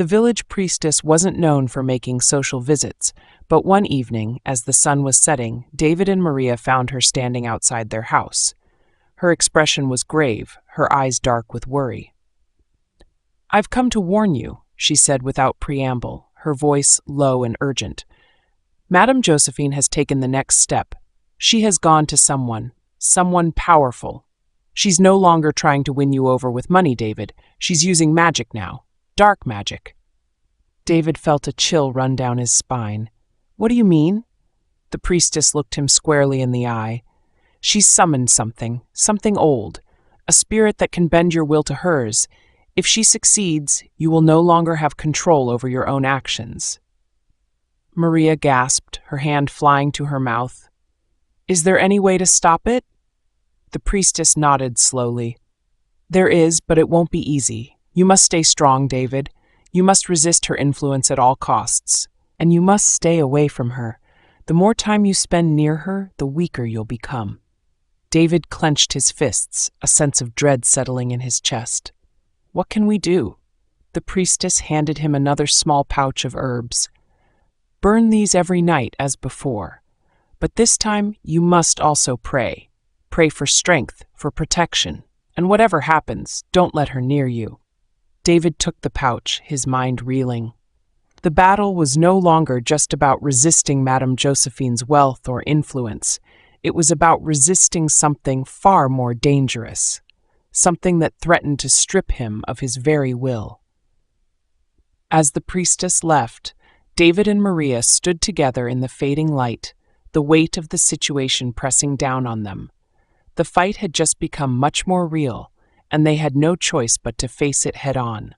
The village priestess wasn't known for making social visits, but one evening, as the sun was setting, David and Maria found her standing outside their house. Her expression was grave, her eyes dark with worry. "I've come to warn you," she said without preamble, her voice low and urgent. "Madam Josephine has taken the next step. She has gone to someone powerful. She's no longer trying to win you over with money, David. She's using magic now. Dark magic." David felt a chill run down his spine. "What do you mean?" The priestess looked him squarely in the eye. "She's summoned something old, a spirit that can bend your will to hers. If she succeeds, you will no longer have control over your own actions." Maria gasped, her hand flying to her mouth. "Is there any way to stop it?" The priestess nodded slowly. "There is, but it won't be easy. You must stay strong, David. You must resist her influence at all costs. And you must stay away from her. The more time you spend near her, the weaker you'll become." David clenched his fists, a sense of dread settling in his chest. "What can we do?" The priestess handed him another small pouch of herbs. "Burn these every night as before. But this time you must also pray. Pray for strength, for protection. And whatever happens, don't let her near you." David took the pouch, his mind reeling. The battle was no longer just about resisting Madam Josephine's wealth or influence. It was about resisting something far more dangerous, something that threatened to strip him of his very will. As the priestess left, David and Maria stood together in the fading light, the weight of the situation pressing down on them. The fight had just become much more real, and they had no choice but to face it head-on.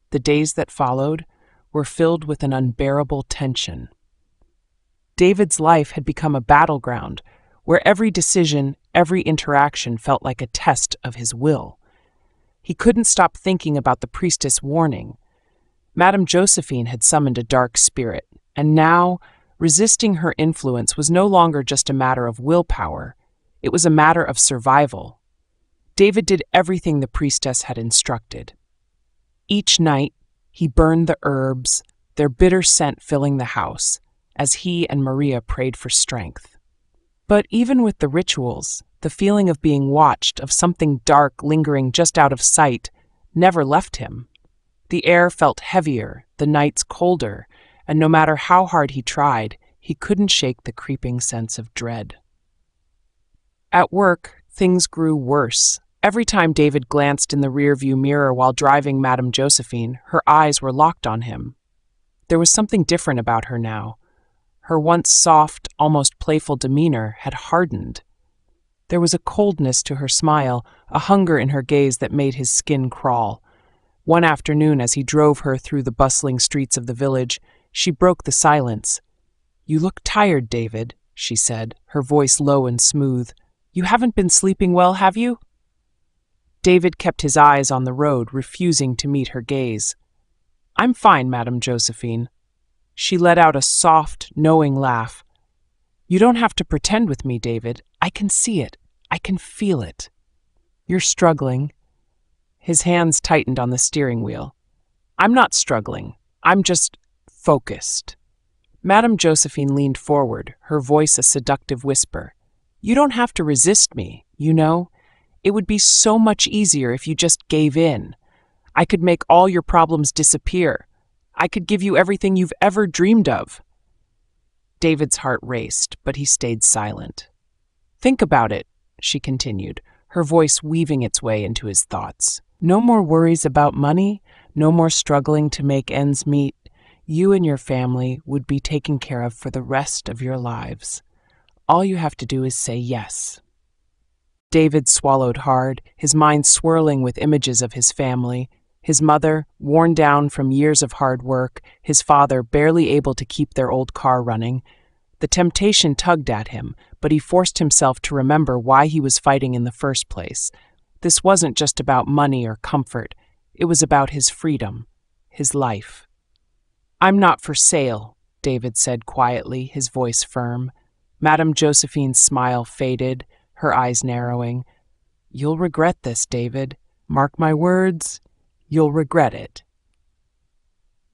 The days that followed were filled with an unbearable tension. David's life had become a battleground, where every decision, every interaction felt like a test of his will. He couldn't stop thinking about the priestess' warning. Madam Josephine had summoned a dark spirit, and now, resisting her influence was no longer just a matter of willpower. It was a matter of survival. David did everything the priestess had instructed. Each night, he burned the herbs, their bitter scent filling the house, as he and Maria prayed for strength. But even with the rituals, the feeling of being watched, of something dark lingering just out of sight, never left him. The air felt heavier, the nights colder, and no matter how hard he tried, he couldn't shake the creeping sense of dread. At work, things grew worse. Every time David glanced in the rearview mirror while driving Madam Josephine, her eyes were locked on him. There was something different about her now. Her once soft, almost playful demeanor had hardened. There was a coldness to her smile, a hunger in her gaze that made his skin crawl. One afternoon, as he drove her through the bustling streets of the village, she broke the silence. "You look tired, David," she said, her voice low and smooth. "You haven't been sleeping well, have you?" David kept his eyes on the road, refusing to meet her gaze. "I'm fine, Madam Josephine." She let out a soft, knowing laugh. "You don't have to pretend with me, David. I can see it. I can feel it. You're struggling." His hands tightened on the steering wheel. "I'm not struggling. I'm just focused." Madam Josephine leaned forward, her voice a seductive whisper. "You don't have to resist me, you know. It would be so much easier if you just gave in. I could make all your problems disappear. I could give you everything you've ever dreamed of." David's heart raced, but he stayed silent. "Think about it," she continued, her voice weaving its way into his thoughts. "No more worries about money, no more struggling to make ends meet. You and your family would be taken care of for the rest of your lives. All you have to do is say yes." David swallowed hard, his mind swirling with images of his family. His mother, worn down from years of hard work, his father barely able to keep their old car running. The temptation tugged at him, but he forced himself to remember why he was fighting in the first place. This wasn't just about money or comfort. It was about his freedom, his life. "I'm not for sale," David said quietly, his voice firm. Madam Josephine's smile faded, her eyes narrowing. "You'll regret this, David. Mark my words, you'll regret it."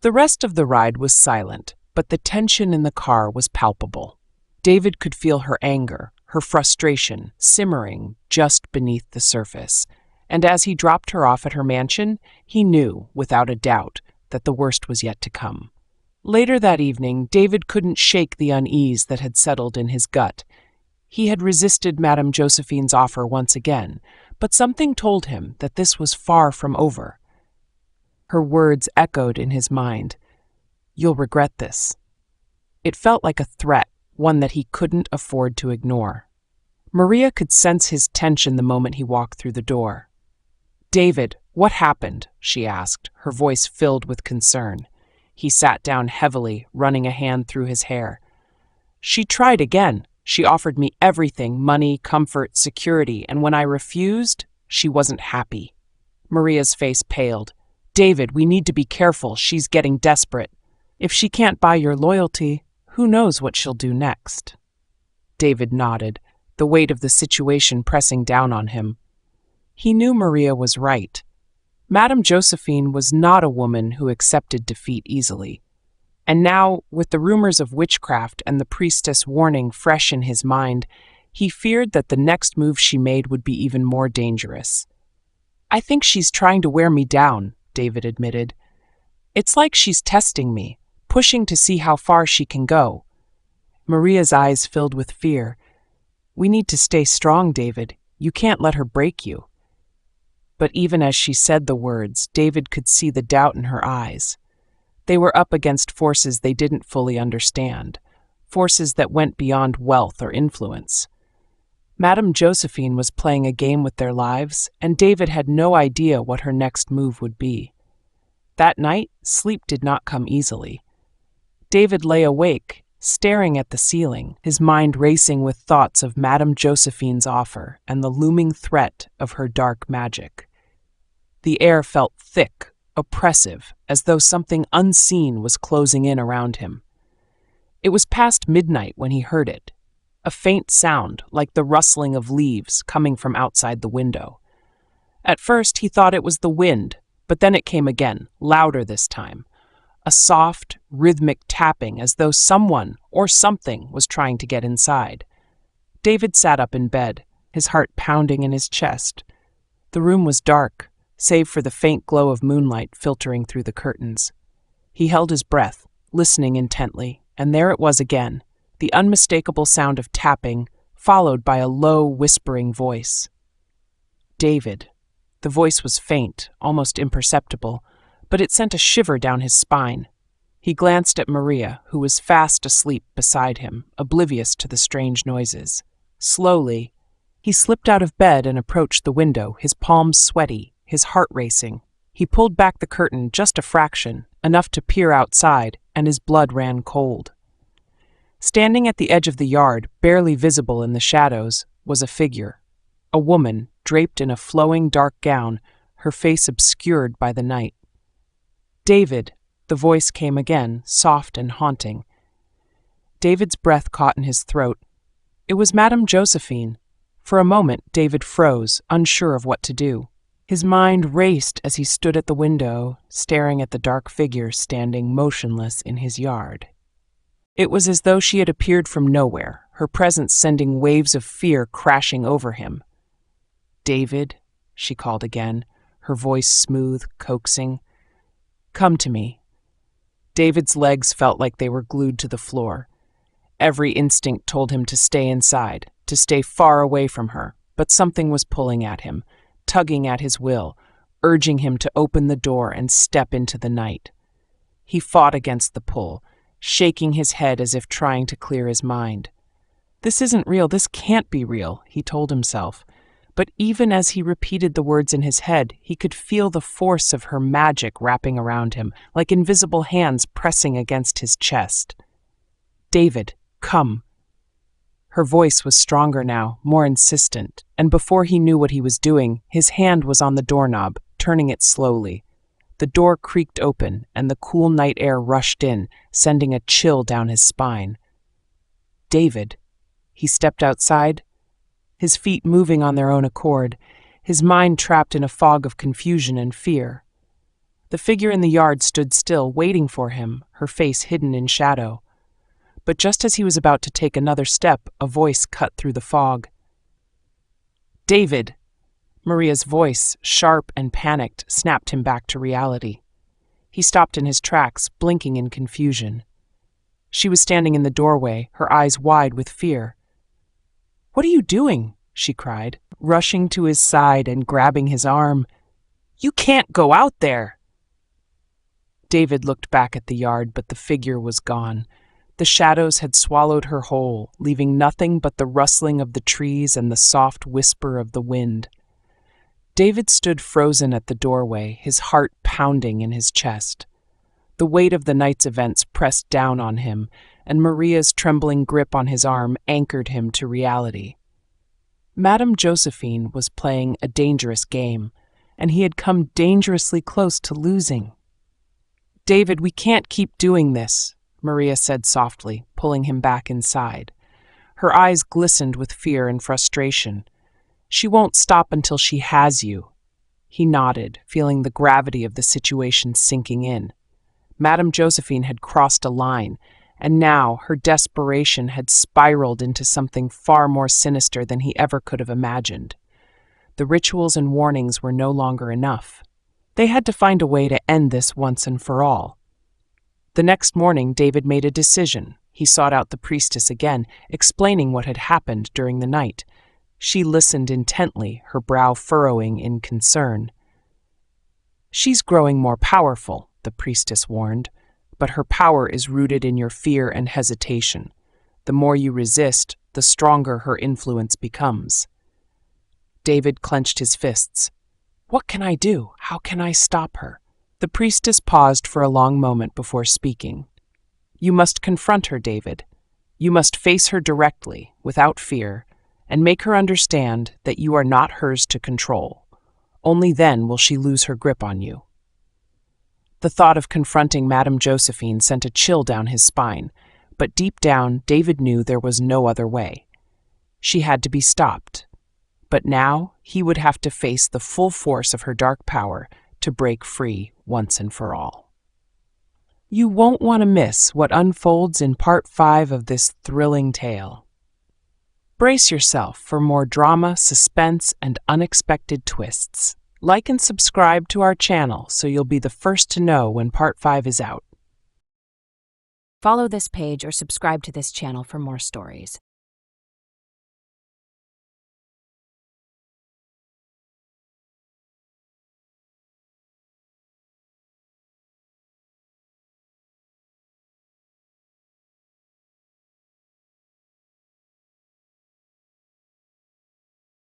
The rest of the ride was silent, but the tension in the car was palpable. David could feel her anger, her frustration, simmering just beneath the surface. And as he dropped her off at her mansion, he knew, without a doubt, that the worst was yet to come. Later that evening, David couldn't shake the unease that had settled in his gut. He had resisted Madam Josephine's offer once again, but something told him that this was far from over. Her words echoed in his mind. "You'll regret this." It felt like a threat, one that he couldn't afford to ignore. Maria could sense his tension the moment he walked through the door. "David, what happened?" she asked, her voice filled with concern. He sat down heavily, running a hand through his hair. "She tried again. She offered me everything, money, comfort, security, and when I refused, she wasn't happy." Maria's face paled. "David, we need to be careful. She's getting desperate. If she can't buy your loyalty, who knows what she'll do next?" David nodded, the weight of the situation pressing down on him. He knew Maria was right. Madam Josephine was not a woman who accepted defeat easily. And now, with the rumors of witchcraft and the priestess warning fresh in his mind, he feared that the next move she made would be even more dangerous. "I think she's trying to wear me down," David admitted. "It's like she's testing me, pushing to see how far she can go." Maria's eyes filled with fear. "We need to stay strong, David. You can't let her break you." But even as she said the words, David could see the doubt in her eyes. They were up against forces they didn't fully understand, forces that went beyond wealth or influence. Madam Josephine was playing a game with their lives, and David had no idea what her next move would be. That night, sleep did not come easily. David lay awake, staring at the ceiling, his mind racing with thoughts of Madam Josephine's offer and the looming threat of her dark magic. The air felt thick, oppressive, as though something unseen was closing in around him. It was past midnight when he heard it, a faint sound like the rustling of leaves coming from outside the window. At first he thought it was the wind, but then it came again, louder this time. A soft, rhythmic tapping as though someone or something was trying to get inside. David sat up in bed, his heart pounding in his chest. The room was dark, save for the faint glow of moonlight filtering through the curtains. He held his breath, listening intently, and there it was again, the unmistakable sound of tapping, followed by a low, whispering voice. "David." The voice was faint, almost imperceptible, but it sent a shiver down his spine. He glanced at Maria, who was fast asleep beside him, oblivious to the strange noises. Slowly, he slipped out of bed and approached the window, his palms sweaty, his heart racing. He pulled back the curtain just a fraction, enough to peer outside, and his blood ran cold. Standing at the edge of the yard, barely visible in the shadows, was a figure. A woman, draped in a flowing dark gown, her face obscured by the night. "David," the voice came again, soft and haunting. David's breath caught in his throat. It was Madam Josephine. For a moment, David froze, unsure of what to do. His mind raced as he stood at the window, staring at the dark figure standing motionless in his yard. It was as though she had appeared from nowhere, her presence sending waves of fear crashing over him. "David," she called again, her voice smooth, coaxing. "Come to me." David's legs felt like they were glued to the floor. Every instinct told him to stay inside, to stay far away from her, but something was pulling at him, tugging at his will, urging him to open the door and step into the night. He fought against the pull, shaking his head as if trying to clear his mind. "This isn't real, this can't be real," he told himself. But even as he repeated the words in his head, he could feel the force of her magic wrapping around him, like invisible hands pressing against his chest. "David, come." Her voice was stronger now, more insistent, and before he knew what he was doing, his hand was on the doorknob, turning it slowly. The door creaked open, and the cool night air rushed in, sending a chill down his spine. "David." He stepped outside, his feet moving on their own accord, his mind trapped in a fog of confusion and fear. The figure in the yard stood still, waiting for him, her face hidden in shadow. But just as he was about to take another step, a voice cut through the fog. "David!" Maria's voice, sharp and panicked, snapped him back to reality. He stopped in his tracks, blinking in confusion. She was standing in the doorway, her eyes wide with fear. "What are you doing?" she cried, rushing to his side and grabbing his arm. "You can't go out there!" David looked back at the yard, but the figure was gone. The shadows had swallowed her whole, leaving nothing but the rustling of the trees and the soft whisper of the wind. David stood frozen at the doorway, his heart pounding in his chest. The weight of the night's events pressed down on him, and Maria's trembling grip on his arm anchored him to reality. Madam Josephine was playing a dangerous game, and he had come dangerously close to losing. "David, we can't keep doing this," Maria said softly, pulling him back inside. Her eyes glistened with fear and frustration. "She won't stop until she has you." He nodded, feeling the gravity of the situation sinking in. Madam Josephine had crossed a line, and now her desperation had spiraled into something far more sinister than he ever could have imagined. The rituals and warnings were no longer enough. They had to find a way to end this once and for all. The next morning, David made a decision. He sought out the priestess again, explaining what had happened during the night. She listened intently, her brow furrowing in concern. "She's growing more powerful," the priestess warned, "but her power is rooted in your fear and hesitation. The more you resist, the stronger her influence becomes." David clenched his fists. "What can I do? How can I stop her?" The priestess paused for a long moment before speaking. "You must confront her, David. You must face her directly, without fear, and make her understand that you are not hers to control. Only then will she lose her grip on you." The thought of confronting Madam Josephine sent a chill down his spine, but deep down, David knew there was no other way. She had to be stopped. But now he would have to face the full force of her dark power to break free once and for all. You won't want to miss what unfolds in Part 5 of this thrilling tale. Brace yourself for more drama, suspense, and unexpected twists. Like and subscribe to our channel so you'll be the first to know when Part 5 is out. Follow this page or subscribe to this channel for more stories.